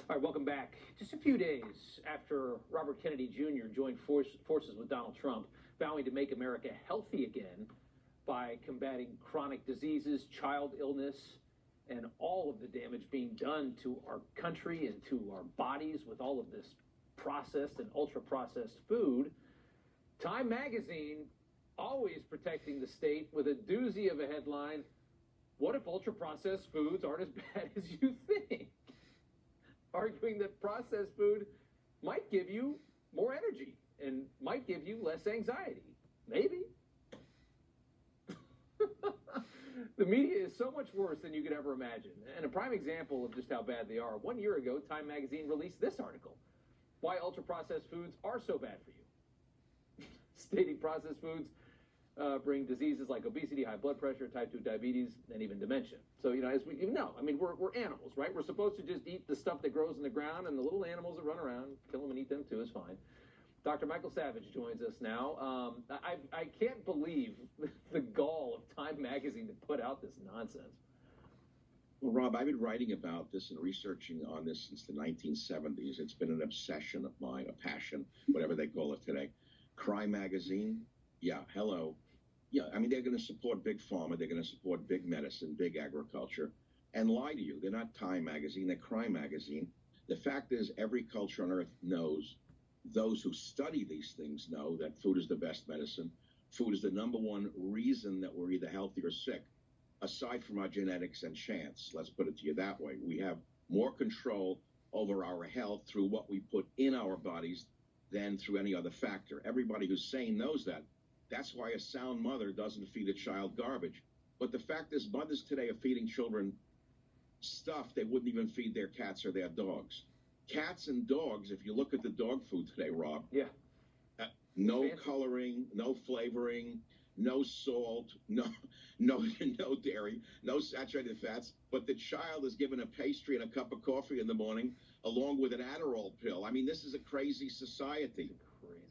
All right, welcome back. Just a few days after Robert Kennedy Jr. joined forces with Donald Trump, vowing to make America healthy again by combating chronic diseases, child illness, and all of the damage being done to our country and to our bodies with all of this processed and ultra-processed food, Time Magazine, always protecting the state with a doozy of a headline: what if ultra-processed foods aren't as bad as you think? Arguing that processed food might give you more energy and might give you less anxiety. Maybe. The media is so much worse than you could ever imagine. And a prime example of just how bad they are: 1 year ago, Time Magazine released this article: why ultra-processed foods are so bad for you. Stating processed foods bring diseases like obesity, high blood pressure, type 2 diabetes, and even dementia. So, as we know, we're animals, right? We're supposed to just eat the stuff that grows in the ground, and the little animals that run around, kill them and eat them too is fine. Dr. Michael Savage joins us now. I can't believe the gall of Time Magazine to put out this nonsense. Well, Rob, I've been writing about this and researching on this since the 1970s. It's been an obsession of mine, a passion, whatever they call it today. Crime Magazine, yeah, hello. Yeah, they're going to support big pharma, they're going to support big medicine, big agriculture, and lie to you. They're not Time Magazine, they're Crime Magazine. The fact is, every culture on earth knows, those who study these things know, that food is the best medicine. Food is the #1 reason that we're either healthy or sick, aside from our genetics and chance. Let's put it to you that way. We have more control over our health through what we put in our bodies than through any other factor. Everybody who's sane knows that. That's why a sound mother doesn't feed a child garbage. But the fact is, mothers today are feeding children stuff they wouldn't even feed their cats or their dogs. Cats and dogs, if you look at the dog food today, Rob, yeah, no coloring, no flavoring, no salt, no dairy, no saturated fats. But the child is given a pastry and a cup of coffee in the morning, along with an Adderall pill. This is a crazy society.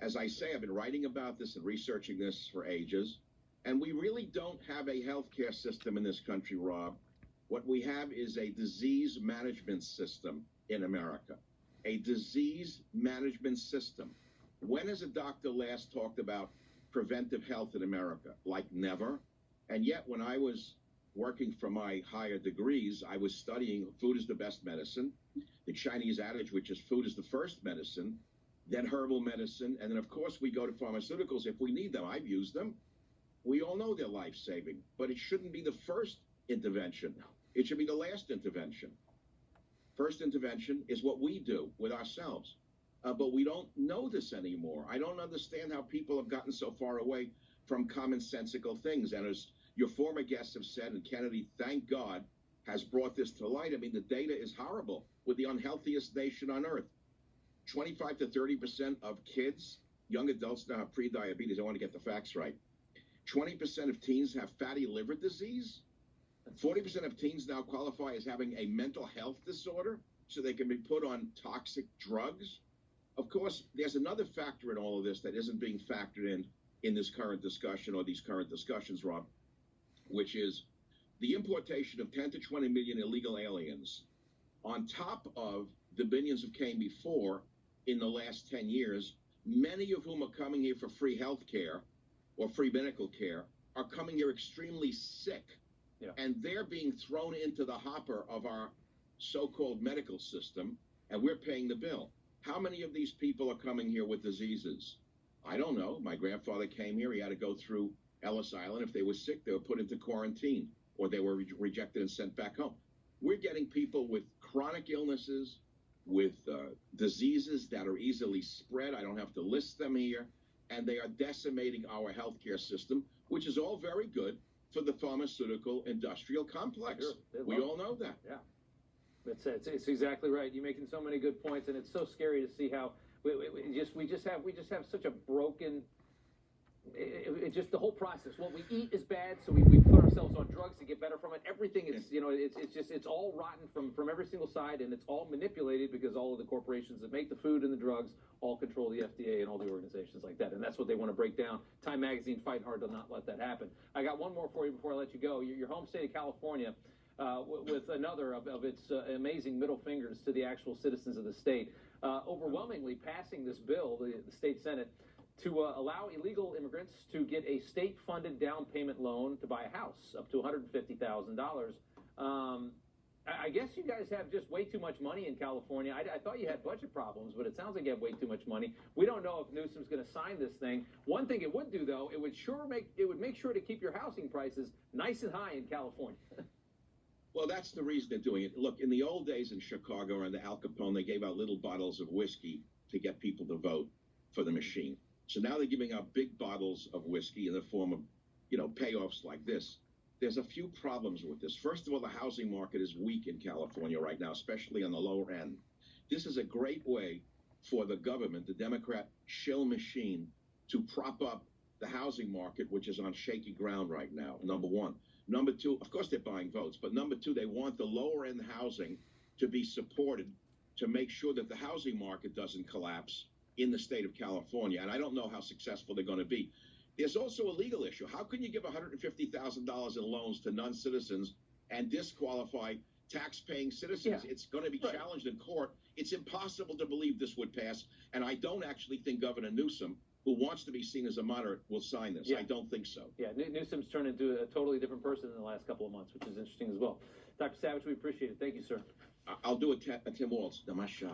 As I say, I've been writing about this and researching this for ages, and we really don't have a healthcare system in this country, Rob. What we have is a disease management system in America. A disease management system. When has a doctor last talked about preventive health in America? Like never. And yet, when I was working for my higher degrees, I was studying food is the best medicine, the Chinese adage, which is food is the first medicine, then herbal medicine, and then, of course, we go to pharmaceuticals if we need them. I've used them. We all know they're life-saving, but it shouldn't be the first intervention. It should be the last intervention. First intervention is what we do with ourselves, but we don't know this anymore. I don't understand how people have gotten so far away from commonsensical things. And as your former guests have said, and Kennedy, thank God, has brought this to light. The data is horrible. We're the unhealthiest nation on earth. 25 to 30% of kids, young adults now have pre-diabetes. I want to get the facts right. 20% of teens have fatty liver disease. 40% of teens now qualify as having a mental health disorder, so they can be put on toxic drugs. Of course, there's another factor in all of this that isn't being factored in this current discussion or these current discussions, Rob, which is the importation of 10 to 20 million illegal aliens on top of the billions who came before in the last 10 years, many of whom are coming here for free health care or free medical care, are coming here extremely sick. Yeah. And they're being thrown into the hopper of our so-called medical system, and we're paying the bill. How many of these people are coming here with diseases? I don't know. My grandfather came here. He had to go through Ellis Island. If they were sick, they were put into quarantine, or they were rejected and sent back home. We're getting people with chronic illnesses, with diseases that are easily spread. I don't have to list them here. And they are decimating our healthcare system, which is all very good for the pharmaceutical industrial complex. Sure, we all know that. Yeah, it's exactly right. You're making so many good points, and it's so scary to see how we just have such a broken. Just the whole process. What we eat is bad, so we put ourselves on drugs to get better from it. Everything is, it's all rotten from every single side, and it's all manipulated because all of the corporations that make the food and the drugs all control the FDA and all the organizations like that, and that's what they want to break down. Time Magazine fight hard to not let that happen. I got one more for you before I let you go. Your home state of California with another of its amazing middle fingers to the actual citizens of the state, overwhelmingly passing this bill, the state Senate, to allow illegal immigrants to get a state-funded down payment loan to buy a house up to $150,000. I guess you guys have just way too much money in California. I thought you had budget problems, but it sounds like you have way too much money. We don't know if Newsom's going to sign this thing. One thing it would do, though, it would make sure to keep your housing prices nice and high in California. Well, that's the reason they're doing it. Look, in the old days in Chicago and the Al Capone, they gave out little bottles of whiskey to get people to vote for the machine. So now they're giving out big bottles of whiskey in the form of, payoffs like this. There's a few problems with this. First of all, the housing market is weak in California right now, especially on the lower end. This is a great way for the government, the Democrat shill machine, to prop up the housing market, which is on shaky ground right now, number one. Number two, of course they're buying votes, but number two, they want the lower end housing to be supported to make sure that the housing market doesn't collapse in the state of California. And I don't know how successful they're going to be. There's also a legal issue. How can you give $150,000 in loans to non-citizens and disqualify tax-paying citizens? Yeah. It's going to be challenged in court. It's impossible to believe this would pass. And I don't actually think Governor Newsom, who wants to be seen as a moderate, will sign this. Yeah. I don't think so. Yeah, Newsom's turned into a totally different person in the last couple of months, which is interesting as well. Dr. Savage, we appreciate it. Thank you, sir. I'll do a Tim Waltz. Namasha.